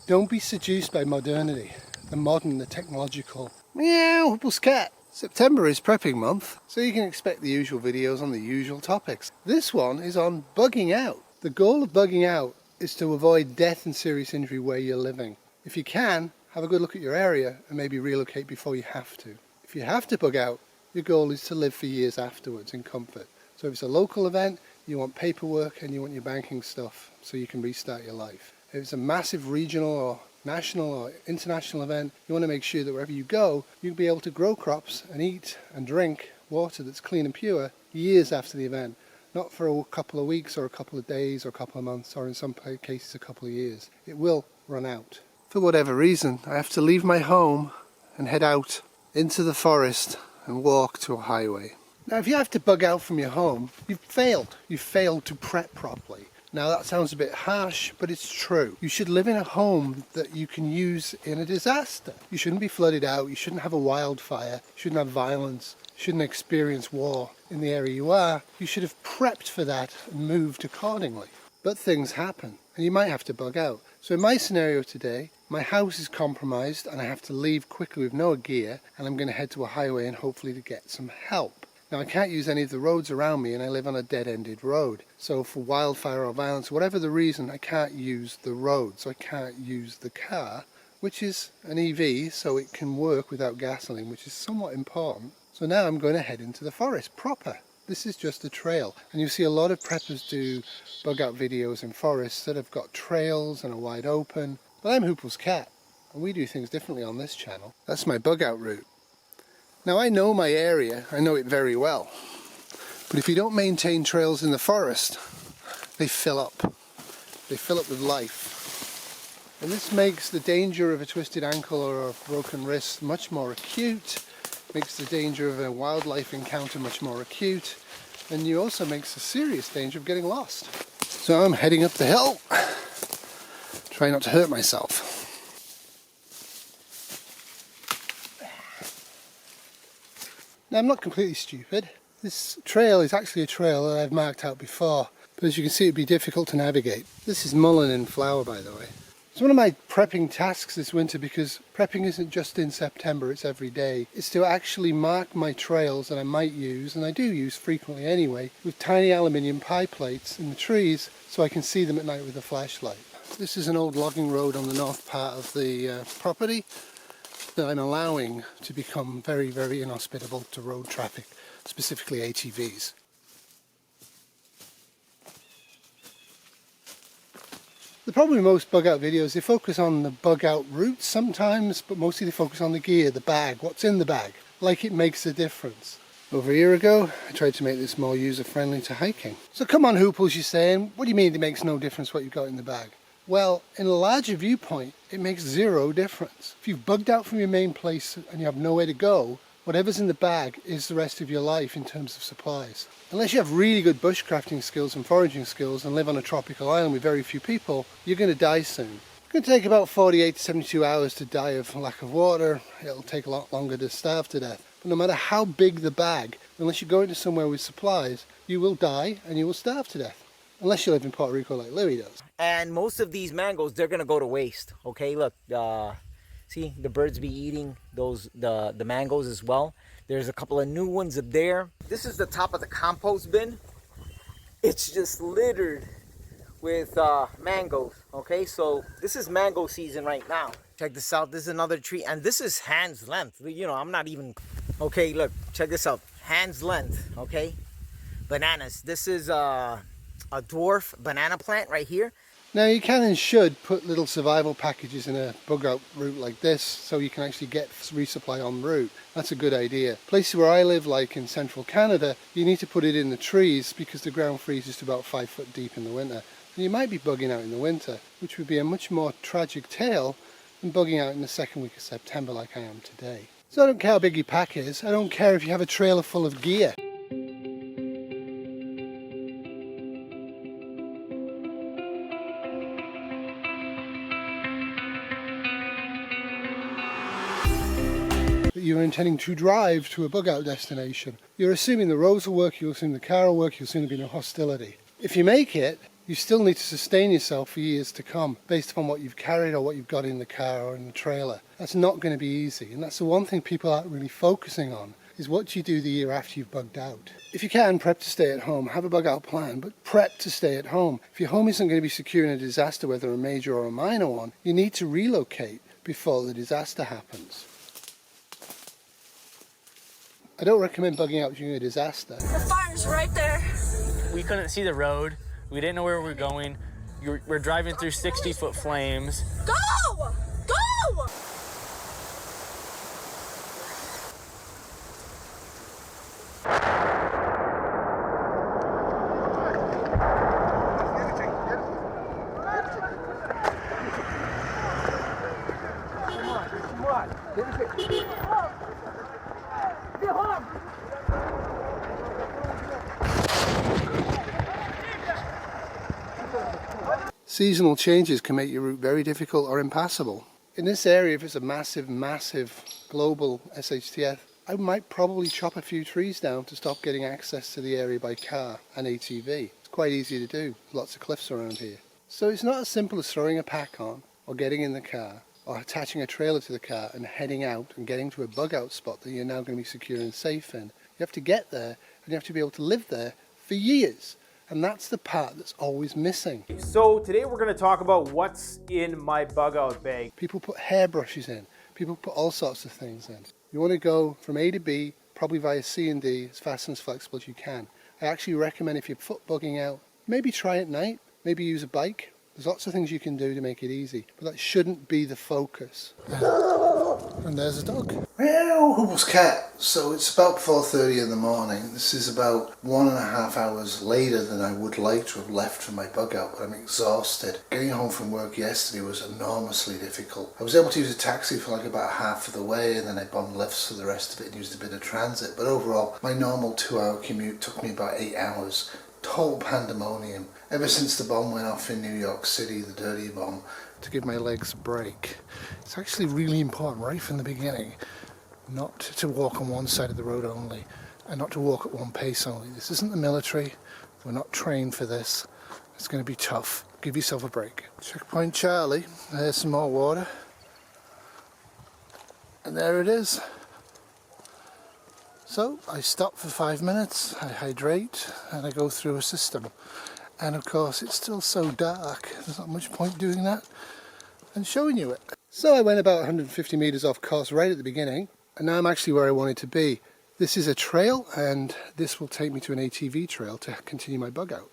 Don't be seduced by modernity, the modern, the technological. Meow, Hupple's cat. September is prepping month, so you can expect the usual videos on the usual topics. This one is on bugging out. The goal of bugging out is to avoid death and serious injury where you're living. If you can, have a good look at your area and maybe relocate before you have to. If you have to bug out, your goal is to live for years afterwards in comfort. So if it's a local event, you want paperwork and you want your banking stuff so you can restart your life. If it's a massive regional or national or international event, you want to make sure that wherever you go, you'll be able to grow crops and eat and drink water that's clean and pure years after the event. Not for a couple of weeks or a couple of days or a couple of months or in some cases a couple of years. It will run out. For whatever reason, I have to leave my home and head out into the forest and walk to a highway. Now if you have to bug out from your home, you've failed. You've failed to prep properly. Now that sounds a bit harsh, but it's true. You should live in a home that you can use in a disaster. You shouldn't be flooded out, you shouldn't have a wildfire, you shouldn't have violence, you shouldn't experience war in the area you are. You should have prepped for that and moved accordingly. But things happen and you might have to bug out. So in my scenario today, my house is compromised and I have to leave quickly with no gear, and I'm going to head to a highway and hopefully to get some help. Now I can't use any of the roads around me and I live on a dead-ended road. So for wildfire or violence, whatever the reason, I can't use the road. So I can't use the car, which is an EV, so it can work without gasoline, which is somewhat important. So now I'm going to head into the forest proper. This is just a trail. And you see a lot of preppers do bug out videos in forests that have got trails and are wide open. But I'm Hoople's cat and we do things differently on this channel. That's my bug out route. Now I know my area, I know it very well, but if you don't maintain trails in the forest, they fill up. They fill up with life. And this makes the danger of a twisted ankle or a broken wrist much more acute, makes the danger of a wildlife encounter much more acute, and you also makes a serious danger of getting lost. So I'm heading up the hill, trying not to hurt myself. Now I'm not completely stupid. This trail is actually a trail that I've marked out before, but as you can see it'd be difficult to navigate. This is mullein in flower, by the way. It's one of my prepping tasks this winter, because prepping isn't just in September, it's every day. It's to actually mark my trails that I might use, and I do use frequently anyway, with tiny aluminium pie plates in the trees so I can see them at night with a flashlight. This is an old logging road on the north part of the property that I'm allowing to become very, very inhospitable to road traffic, specifically ATVs. The problem with most bug out videos, they focus on the bug out route sometimes, but mostly they focus on the gear, the bag, what's in the bag, like it makes a difference. Over a year ago, I tried to make this more user-friendly to hiking. So come on Hooples, you're saying, what do you mean it makes no difference what you've got in the bag? Well, in a larger viewpoint, it makes zero difference. If you've bugged out from your main place and you have nowhere to go, whatever's in the bag is the rest of your life in terms of supplies. Unless you have really good bushcrafting skills and foraging skills and live on a tropical island with very few people, you're going to die soon. It's going to take about 48 to 72 hours to die of lack of water. It'll take a lot longer to starve to death. But no matter how big the bag, unless you go into somewhere with supplies, you will die and you will starve to death. Unless you live in Puerto Rico like Louis does. And most of these mangoes, they're gonna go to waste. Okay, look, see the birds be eating the mangoes as well. There's a couple of new ones up there. This is the top of the compost bin. It's just littered with mangoes. Okay, so this is mango season right now. Check this out. This is another tree, and this is hand's length. You know, I'm not even. Okay, look, check this out. Hand's length. Okay, bananas. This is a dwarf banana plant right here. Now you can and should put little survival packages in a bug out route like this so you can actually get resupply en route. That's a good idea. Places where I live, like in central Canada, you need to put it in the trees because the ground freezes to about 5 foot deep in the winter. And you might be bugging out in the winter, which would be a much more tragic tale than bugging out in the second week of September like I am today. So I don't care how big your pack is, I don't care if you have a trailer full of gear. You're intending to drive to a bug out destination. You're assuming the roads will work, you'll assume the car will work, you'll assume there'll be no hostility. If you make it, You still need to sustain yourself for years to come based upon what you've carried or what you've got in the car or in the trailer. That's not going to be easy, and that's the one thing people aren't really focusing on, is what do you do the year after you've bugged out. If you can, prep to stay at home, have a bug out plan, but prep to stay at home. If your home isn't going to be secure in a disaster, whether a major or a minor one, you need to relocate before the disaster happens. I don't recommend bugging out during a disaster. The fire's right there. We couldn't see the road. We didn't know where we were going. We're driving through 60-foot flames. Go! Go! Seasonal changes can make your route very difficult or impassable. In this area, if it's a massive global shtf, I might probably chop a few trees down to stop getting access to the area by car and ATV. It's quite easy to do, lots of cliffs around here. So it's not as simple as throwing a pack on, or getting in the car, or attaching a trailer to the car and heading out and getting to a bug out spot that you're now going to be secure and safe in. You have to get there, and you have to be able to live there for years. And that's the part that's always missing. So today we're going to talk about what's in my bug out bag. People put hairbrushes in. People put all sorts of things in. You want to go from A to B, probably via C and D, as fast and as flexible as you can. I actually recommend, if you're foot bugging out, maybe try at night, maybe use a bike. There's lots of things you can do to make it easy, but that shouldn't be the focus. And there's a dog. Meow, Hubble's cat. So it's about 4:30 in the morning. This is about 1.5 hours later than I would like to have left for my bug out, but I'm exhausted. Getting home from work yesterday was enormously difficult. I was able to use a taxi for like about half of the way, and then I bombed lifts for the rest of it and used a bit of transit. But overall, my normal 2-hour commute took me about 8 hours. Total pandemonium. Ever since the bomb went off in New York City, the dirty bomb, to give my legs a break. It's actually really important right from the beginning not to walk on one side of the road only, and not to walk at one pace only. This isn't the military. We're not trained for this. It's going to be tough. Give yourself a break. Checkpoint Charlie. There's some more water. And there it is. So I stop for 5 minutes, I hydrate, and I go through a system. And of course it's still so dark, there's not much point doing that and showing you it. So I went about 150 meters off course right at the beginning, and now I'm actually where I wanted to be. This is a trail, and this will take me to an ATV trail to continue my bug out.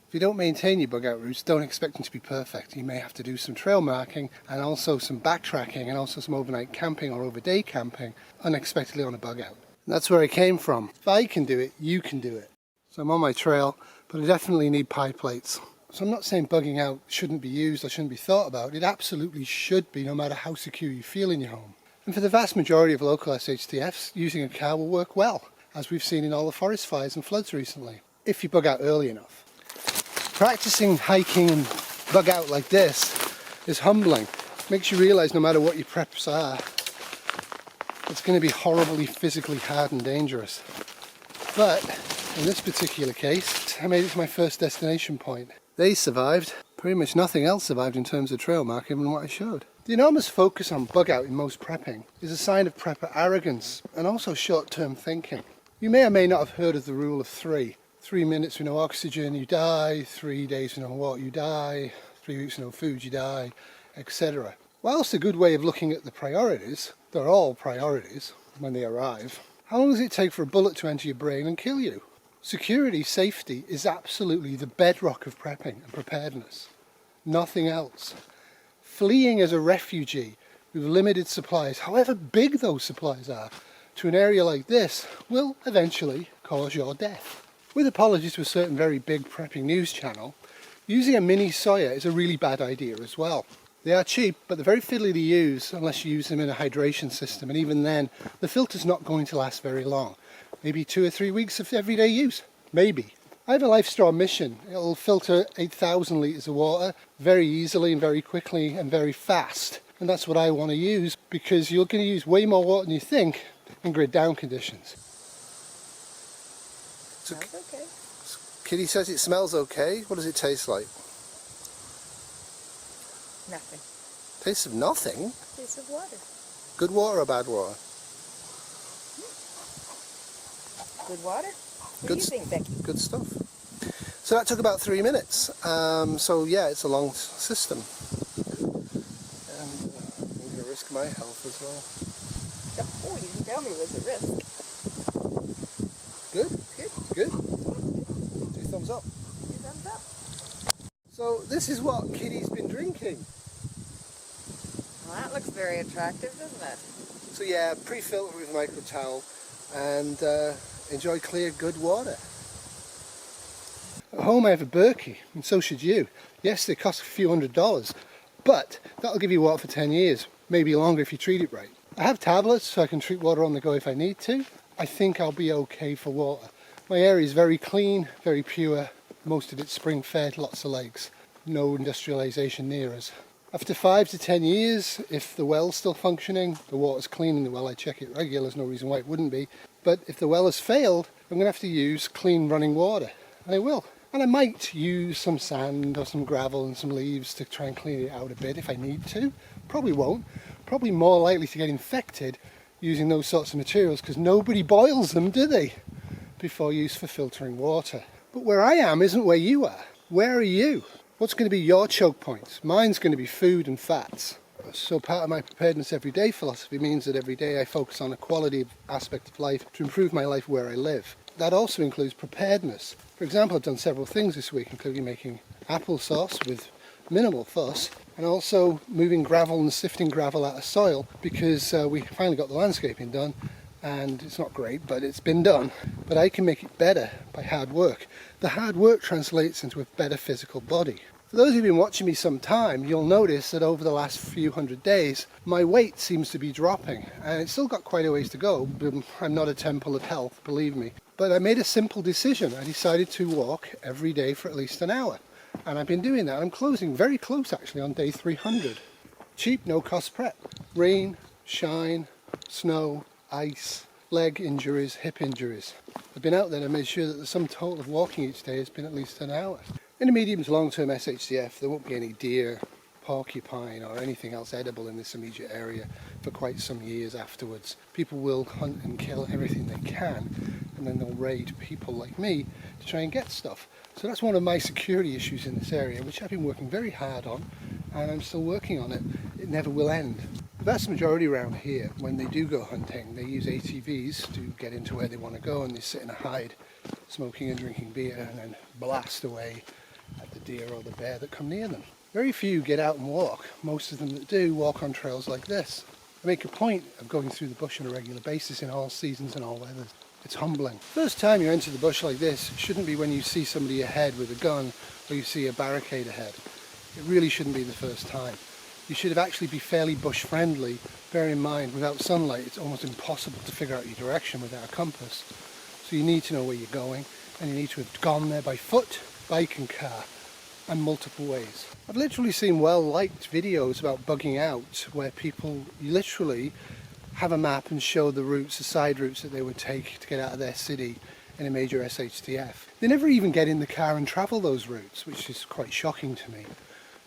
If you don't maintain your bug out routes, don't expect them to be perfect. You may have to do some trail marking and also some backtracking and also some overnight camping or overday camping unexpectedly on a bug out. And that's where I came from. If I can do it, you can do it. So I'm on my trail, but I definitely need pie plates. So I'm not saying bugging out shouldn't be used or shouldn't be thought about. It absolutely should be, no matter how secure you feel in your home. And for the vast majority of local SHTFs, using a car will work well, as we've seen in all the forest fires and floods recently, if you bug out early enough. Practicing hiking and bug out like this is humbling. Makes you realise no matter what your preps are, it's going to be horribly physically hard and dangerous. But in this particular case, I made it to my first destination point. They survived. Pretty much nothing else survived in terms of trail marking than what I showed. The enormous focus on bug out in most prepping is a sign of prepper arrogance and also short-term thinking. You may or may not have heard of the rule of 3. 3 minutes with no oxygen, you die. 3 days with no water, you die. 3 weeks with no food, you die, etc. Whilst a good way of looking at the priorities, they're all priorities when they arrive, how long does it take for a bullet to enter your brain and kill you? Security, safety is absolutely the bedrock of prepping and preparedness. Nothing else. Fleeing as a refugee with limited supplies, however big those supplies are, to an area like this will eventually cause your death. With apologies to a certain very big prepping news channel, Using a mini soya is a really bad idea as well. They are cheap, but they're very fiddly to use unless you use them in a hydration system, and even then the filter's not going to last very long. Maybe 2 or 3 weeks of everyday use, maybe. I have a LifeStraw Mission. It'll filter 8,000 litres of water very easily and very quickly and very fast. And that's what I want to use, because you're going to use way more water than you think in grid down conditions. So, Okay. Kitty says it smells okay. What does it taste like? Nothing. Tastes of nothing? Piece of water. Good water or bad water? Good water? What Good do you think, Becky? Good stuff. So that took about 3 minutes. So yeah, it's a long system. And I'm going to risk my health as well. Oh, you didn't tell me it was a risk. Good? Good. Good? 2 thumbs up. 2 thumbs up. So this is what Kitty's been drinking. Well, that looks very attractive, doesn't it? So yeah, pre-filter with a micro towel and enjoy clear, good water. At home I have a Berkey, and so should you. Yes, they cost a few $100s, but that'll give you water for 10 years, maybe longer if you treat it right. I have tablets so I can treat water on the go if I need to. I think I'll be okay for water. My area is very clean, very pure, most of it's spring fed, lots of lakes, no industrialisation near us. After 5 to 10 years, if the well's still functioning, the water's clean in the well, I check it regular, there's no reason why it wouldn't be. But if the well has failed, I'm going to have to use clean running water, and I will. And I might use some sand or some gravel and some leaves to try and clean it out a bit if I need to. Probably won't. Probably more likely to get infected using those sorts of materials, because nobody boils them, do they, before use for filtering water. But where I am isn't where you are. Where are you? What's going to be your choke points? Mine's going to be food and fats. So part of my preparedness everyday philosophy means that every day I focus on a quality aspect of life to improve my life where I live. That also includes preparedness. For example, I've done several things this week, including making applesauce with minimal fuss, and also moving gravel and sifting gravel out of soil, because we finally got the landscaping done, and it's not great, but it's been done. But I can make it better by hard work. The hard work translates into a better physical body. For those who've been watching me some time, you'll notice that over the last few hundred days, my weight seems to be dropping. And it's still got quite a ways to go. I'm not a temple of health, believe me. But I made a simple decision. I decided to walk every day for at least an hour. And I've been doing that. I'm closing very close actually on day 300. Cheap, no cost prep. Rain, shine, snow, ice, leg injuries, hip injuries. I've been out there and made sure that the sum total of walking each day has been at least an hour. In a medium to long-term SHTF, there won't be any deer, porcupine or anything else edible in this immediate area for quite some years afterwards. People will hunt and kill everything they can, and then they'll raid people like me to try and get stuff. So that's one of my security issues in this area, which I've been working very hard on, and I'm still working on it. It never will end. The vast majority around here, when they do go hunting, they use ATVs to get into where they want to go, and they sit in a hide, smoking and drinking beer, and then blast away at the deer or the bear that come near them. Very few get out and walk. Most of them that do walk on trails like this. I make a point of going through the bush on a regular basis in all seasons and all weathers. It's humbling. First time you enter the bush like this shouldn't be when you see somebody ahead with a gun or you see a barricade ahead. It really shouldn't be the first time. You should have actually be fairly bush friendly. Bear in mind, without sunlight it's almost impossible to figure out your direction without a compass. So you need to know where you're going, and you need to have gone there by foot, bike and car, and multiple ways. I've literally seen well-liked videos about bugging out where people literally have a map and show the routes, the side routes that they would take to get out of their city in a major SHTF. They never even get in the car and travel those routes, which is quite shocking to me.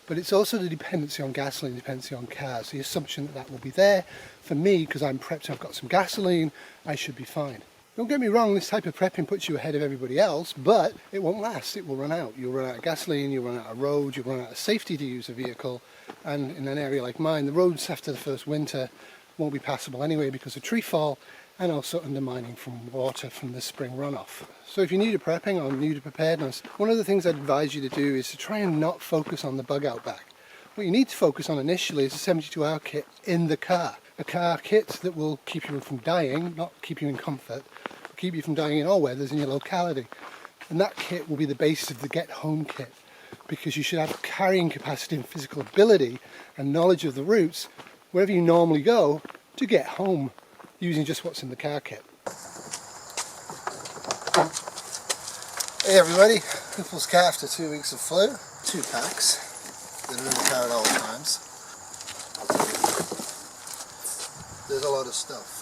But it's also the dependency on gasoline, dependency on cars, the assumption that that will be there. For me, because I'm prepped, I've got some gasoline, I should be fine. Don't get me wrong, this type of prepping puts you ahead of everybody else, but it won't last, it will run out. You'll run out of gasoline, you'll run out of road, you'll run out of safety to use a vehicle, and in an area like mine, the roads after the first winter won't be passable anyway because of tree fall and also undermining from water from the spring runoff. So if you're new to prepping or new to preparedness, one of the things I'd advise you to do is to try and not focus on the bug out back. What you need to focus on initially is a 72-hour kit in the car. A car kit that will keep you from dying, not keep you in comfort, but keep you from dying in all weathers in your locality. And that kit will be the basis of the get home kit. because you should have carrying capacity and physical ability and knowledge of the routes wherever you normally go to get home using just what's in the car kit. Hey everybody, Ripple's car after 2 weeks of flu. 2 packs that are in the car at all times. There's a lot of stuff.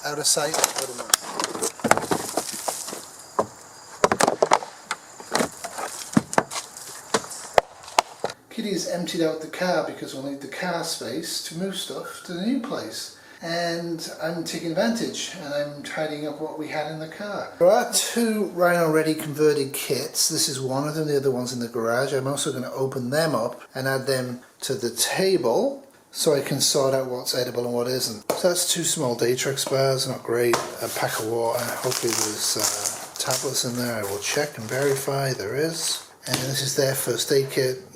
Out of sight, out of mind. Kitty's emptied out the car because we'll need the car space to move stuff to the new place. And I'm taking advantage and I'm tidying up what we had in the car. There are 2 Rhino Ready converted kits. This is one of them, the other one's in the garage. I'm also going to open them up and add them to the table so I can sort out what's edible and what isn't. So that's 2 small Datrix bars, not great. A pack of water, hopefully there's tablets in there. I will check and verify there is. And this is their first aid kit.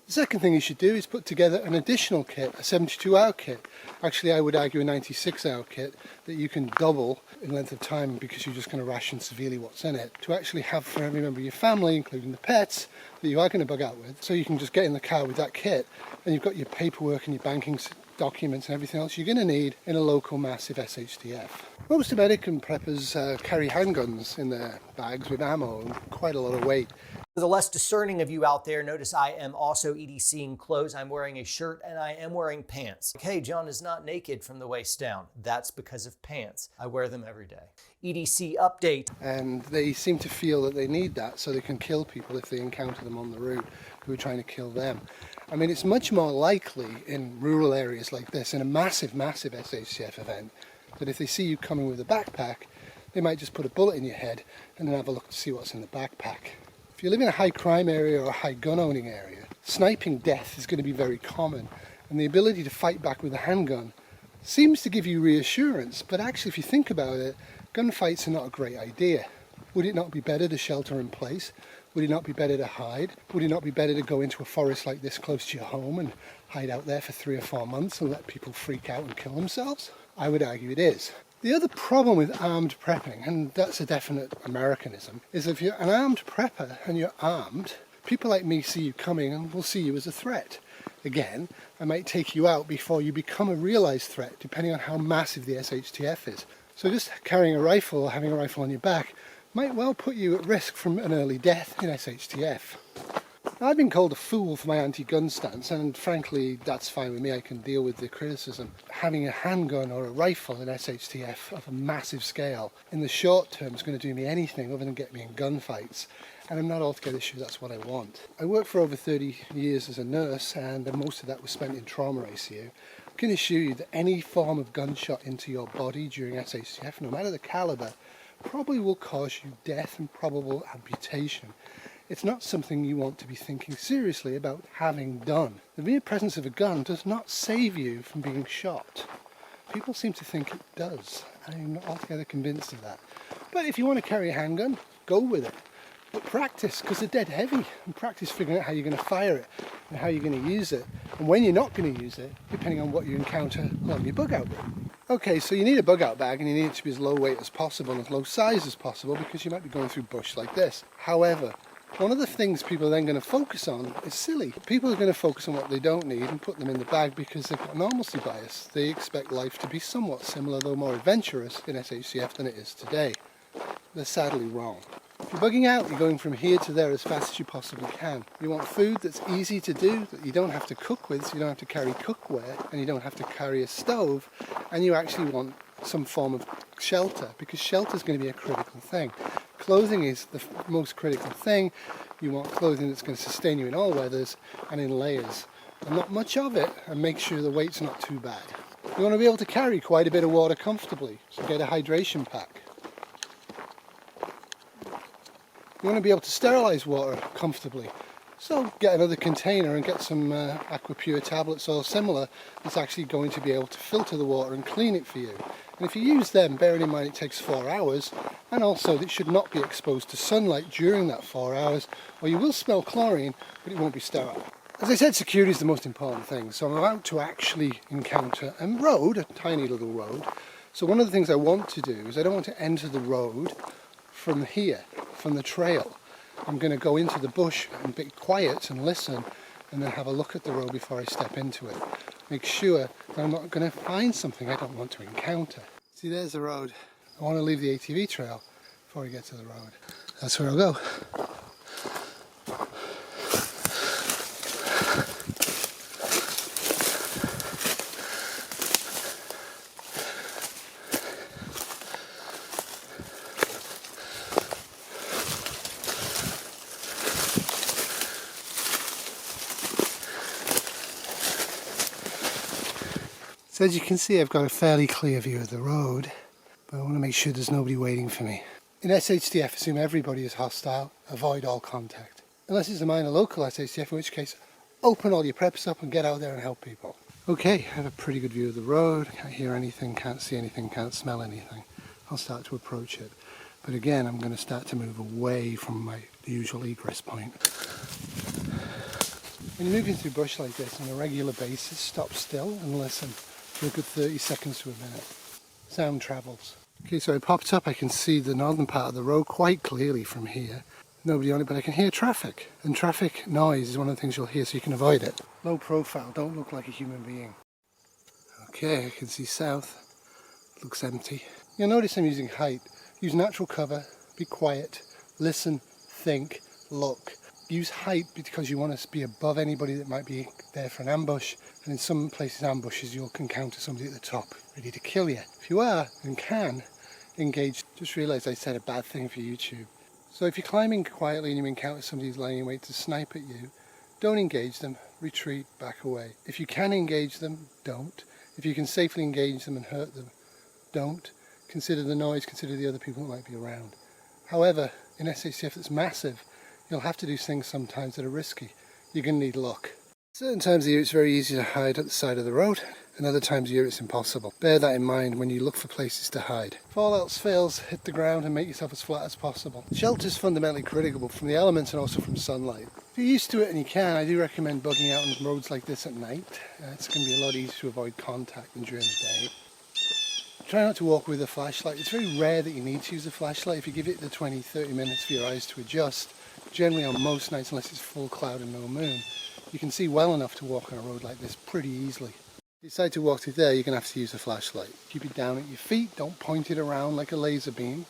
The second thing you should do is put together an additional kit, a 72-hour kit. Actually, I would argue a 96-hour kit that you can double in length of time because you're just going to ration severely what's in it, to actually have for every member of your family, including the pets, that you are going to bug out with. So you can just get in the car with that kit and you've got your paperwork and your banking documents and everything else you're going to need in a local massive shtf. Most American preppers carry handguns in their bags with ammo and quite a lot of weight. For the less discerning of you out there, notice I am also EDCing clothes. I'm wearing a shirt and I am wearing pants. Hey, John is not naked from the waist down. That's because of pants. I wear them every day. EDC update. And they seem to feel that they need that so they can kill people if they encounter them on the route who are trying to kill them. I mean, it's much more likely in rural areas like this, in a massive, massive SHTF event, that if they see you coming with a backpack, they might just put a bullet in your head and then have a look to see what's in the backpack. If you live in a high crime area or a high gun owning area, sniping death is going to be very common, and the ability to fight back with a handgun seems to give you reassurance, but actually if you think about it, gunfights are not a great idea. Would it not be better to shelter in place? Would it not be better to hide? Would it not be better to go into a forest like this close to your home and hide out there for 3 or 4 months and let people freak out and kill themselves? I would argue it is. The other problem with armed prepping, and that's a definite Americanism, is if you're an armed prepper and you're armed, people like me see you coming and will see you as a threat. Again, I might take you out before you become a realised threat, depending on how massive the SHTF is. So just carrying a rifle or having a rifle on your back might well put you at risk from an early death in SHTF. Now, I've been called a fool for my anti-gun stance, and frankly that's fine with me. I can deal with the criticism. Having a handgun or a rifle in SHTF of a massive scale in the short term is going to do me anything other than get me in gunfights, and I'm not altogether sure that's what I want. I worked for over 30 years as a nurse, and most of that was spent in trauma ICU. I can assure you that any form of gunshot into your body during SHTF, no matter the caliber, probably will cause you death and probable amputation. It's not something you want to be thinking seriously about having done. The mere presence of a gun does not save you from being shot. People seem to think it does. I'm not altogether convinced of that. But if you want to carry a handgun, go with it. But practice, because they're dead heavy, and practice figuring out how you're going to fire it and how you're going to use it and when you're not going to use it, depending on what you encounter along your bug out route. Okay, so you need a bug out bag and you need it to be as low weight as possible and as low size as possible because you might be going through bush like this. However, one of the things people are then going to focus on is silly. People are going to focus on what they don't need and put them in the bag because they've got normalcy bias. They expect life to be somewhat similar, though more adventurous in SHTF than it is today. They're sadly wrong. If you're bugging out, you're going from here to there as fast as you possibly can. You want food that's easy to do, that you don't have to cook with, so you don't have to carry cookware, and you don't have to carry a stove, and you actually want some form of shelter, because shelter is going to be a critical thing. Clothing is the most critical thing. You want clothing that's going to sustain you in all weathers and in layers. And not much of it, and make sure the weight's not too bad. You want to be able to carry quite a bit of water comfortably, so get a hydration pack. You want to be able to sterilise water comfortably, so get another container and get some Aquapure tablets or similar that's actually going to be able to filter the water and clean it for you. And if you use them, bearing in mind it takes 4 hours, and also it should not be exposed to sunlight during that 4 hours, or you will smell chlorine, but it won't be sterile. As I said, security is the most important thing, so I'm about to actually encounter a road, a tiny little road. So one of the things I want to do is I don't want to enter the road from here. from the trail. I'm going to go into the bush and be quiet and listen, and then have a look at the road before I step into it. Make sure that I'm not going to find something I don't want to encounter. See, there's the road. I want to leave the ATV trail before I get to the road. That's where I'll go. So as you can see, I've got a fairly clear view of the road, but I want to make sure there's nobody waiting for me. In SHTF, assume everybody is hostile, avoid all contact. Unless it's a minor local SHTF, in which case, open all your preps up and get out there and help people. Okay, I have a pretty good view of the road, can't hear anything, can't see anything, can't smell anything. I'll start to approach it. But again, I'm going to start to move away from my usual egress point. When you're moving through bush like this on a regular basis, stop still and listen. For a good 30 seconds to a minute. Sound travels. Okay, so I popped up, I can see the northern part of the road quite clearly from here. Nobody on it, but I can hear traffic. And traffic noise is one of the things you'll hear, so you can avoid it. Low profile, don't look like a human being. Okay, I can see south. Looks empty. You'll notice I'm using height. Use natural cover, be quiet, listen, think, look. Use height because you want to be above anybody that might be there for an ambush, and in some places ambushes you'll encounter somebody at the top ready to kill you. If you are and can engage, just realise I said a bad thing for YouTube. So if you're climbing quietly and you encounter somebody who's lying in wait to snipe at you, don't engage them, retreat, back away. If you can engage them, don't. If you can safely engage them and hurt them, don't. Consider the noise, consider the other people that might be around. However, in SHTF that's massive, you'll have to do things sometimes that are risky. You're going to need luck. Certain times of the year it's very easy to hide at the side of the road, and other times of year it's impossible. Bear that in mind when you look for places to hide. If all else fails, hit the ground and make yourself as flat as possible. Shelter is fundamentally critical from the elements and also from sunlight. If you're used to it and you can, I do recommend bugging out on roads like this at night. It's going to be a lot easier to avoid contact than during the day. Try not to walk with a flashlight. It's very rare that you need to use a flashlight. If you give it the 20-30 minutes for your eyes to adjust, generally on most nights, unless it's full cloud and no moon, you can see well enough to walk on a road like this pretty easily. If you decide to walk through there, you're going to have to use a flashlight. Keep it down at your feet, don't point it around like a laser beam,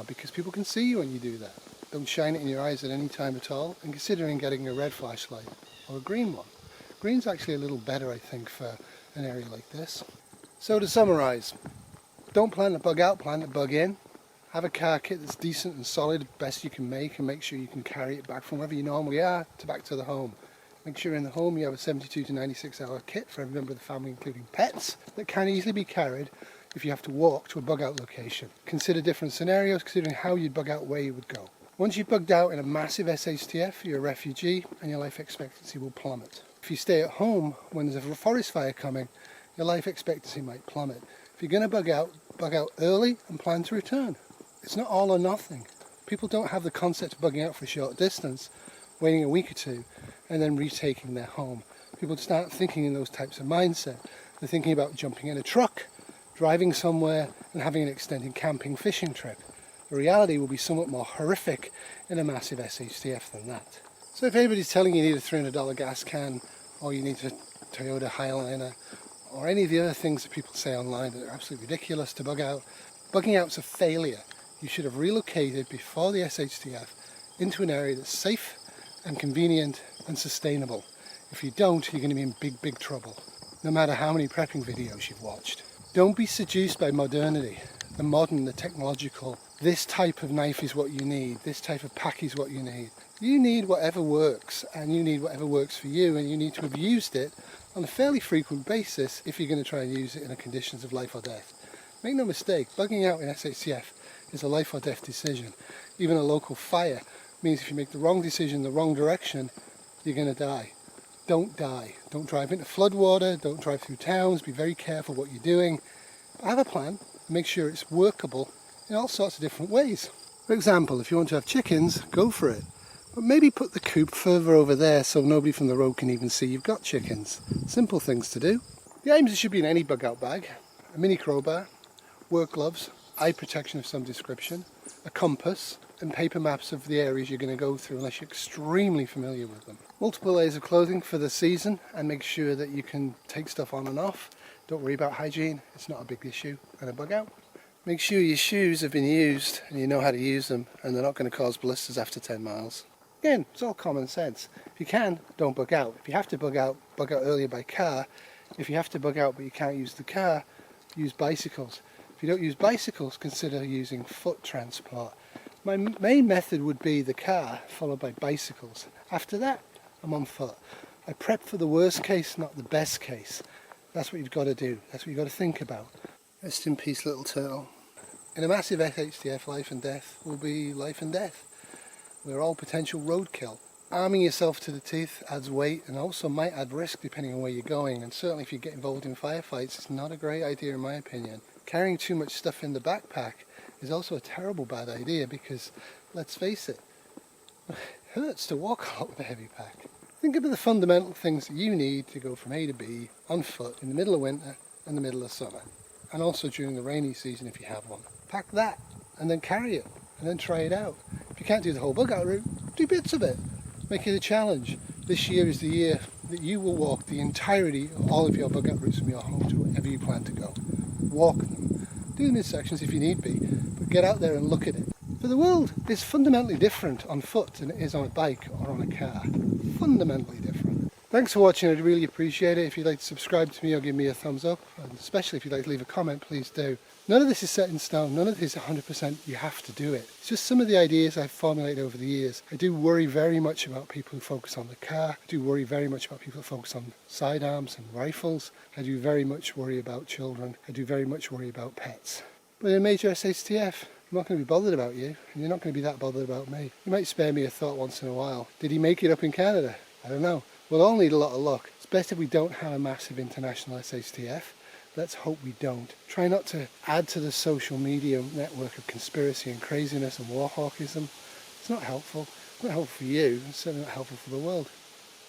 because people can see you when you do that. Don't shine it in your eyes at any time at all, and considering getting a red flashlight or a green one. Green's actually a little better, I think, for an area like this. So to summarise, don't plan to bug out, plan to bug in. Have a car kit that's decent and solid, best you can make, and make sure you can carry it back from wherever you normally are to back to the home. Make sure in the home you have a 72 to 96 hour kit for every member of the family, including pets, that can easily be carried if you have to walk to a bug out location. Consider different scenarios, considering how you'd bug out, where you would go. Once you've bugged out in a massive SHTF, you're a refugee and your life expectancy will plummet. If you stay at home when there's a forest fire coming, your life expectancy might plummet. If you're going to bug out early and plan to return. It's not all or nothing. People don't have the concept of bugging out for a short distance, waiting a week or two, and then retaking their home. People start thinking in those types of mindset. They're thinking about jumping in a truck, driving somewhere, and having an extended camping fishing trip. The reality will be somewhat more horrific in a massive SHTF than that. So if anybody's telling you need a $300 gas can, or you need a Toyota Highliner, or any of the other things that people say online that are absolutely ridiculous to bug out, bugging out's a failure. You should have relocated before the SHTF into an area that's safe and convenient and sustainable. If you don't, you're going to be in big, big trouble, no matter how many prepping videos you've watched. Don't be seduced by modernity, the modern, the technological. This type of knife is what you need, this type of pack is what you need. You need whatever works, and you need whatever works for you, and you need to have used it on a fairly frequent basis if you're going to try and use it in the conditions of life or death. Make no mistake, bugging out in SHTF is a life or death decision. Even a local fire means if you make the wrong decision, the wrong direction, you're going to die. Don't die. Don't drive into floodwater, don't drive through towns, be very careful what you're doing. Have a plan, make sure it's workable in all sorts of different ways. For example, if you want to have chickens, go for it. But maybe put the coop further over there so nobody from the road can even see you've got chickens. Simple things to do. The items should be in any bug out bag. A mini crowbar, work gloves, eye protection of some description, a compass, and paper maps of the areas you're going to go through unless you're extremely familiar with them. Multiple layers of clothing for the season, and make sure that you can take stuff on and off. Don't worry about hygiene, it's not a big issue. And a bug out. Make sure your shoes have been used and you know how to use them, and they're not going to cause blisters after 10 miles. Again, it's all common sense. If you can, don't bug out. If you have to bug out earlier by car. If you have to bug out but you can't use the car, use bicycles. If you don't use bicycles, consider using foot transport. My main method would be the car, followed by bicycles. After that, I'm on foot. I prep for the worst case, not the best case. That's what you've got to do. That's what you've got to think about. Rest in peace, little turtle. In a massive shtf, life and death will be life and death. We're all potential roadkill. Arming yourself to the teeth adds weight and also might add risk depending on where you're going, and certainly if you get involved in firefights, it's not a great idea in my opinion. Carrying too much stuff in the backpack is also a terrible bad idea because, let's face it, hurts to walk a lot with a heavy pack. Think about the fundamental things that you need to go from A to B on foot in the middle of winter and the middle of summer, and also during the rainy season if you have one. Pack that and then carry it and then try it out. If you can't do the whole bug out route, do bits of it. Make it a challenge. This year is the year that you will walk the entirety of all of your bug out routes from your home to wherever you plan to go. Walk them. Do them in sections if you need be, but get out there and look at it. For the world is fundamentally different on foot than it is on a bike or on a car. Fundamentally different. Thanks for watching, I'd really appreciate it. If you'd like to subscribe to me or give me a thumbs up, and especially if you'd like to leave a comment, please do. None of this is set in stone, none of this is 100% you have to do it. It's just some of the ideas I've formulated over the years. I do worry very much about people who focus on the car. I do worry very much about people who focus on sidearms and rifles. I do very much worry about children. I do very much worry about pets. But in a major SHTF, I'm not going to be bothered about you, and you're not going to be that bothered about me. You might spare me a thought once in a while. Did he make it up in Canada? I don't know. We'll all need a lot of luck. It's best if we don't have a massive international SHTF. Let's hope we don't. Try not to add to the social media network of conspiracy and craziness and warhawkism. It's not helpful. It's not helpful for you. It's certainly not helpful for the world.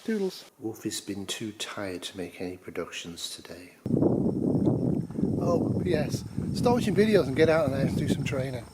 Doodles. Wolfie's been too tired to make any productions today. Oh, P.S. Start watching videos and get out there and do some training.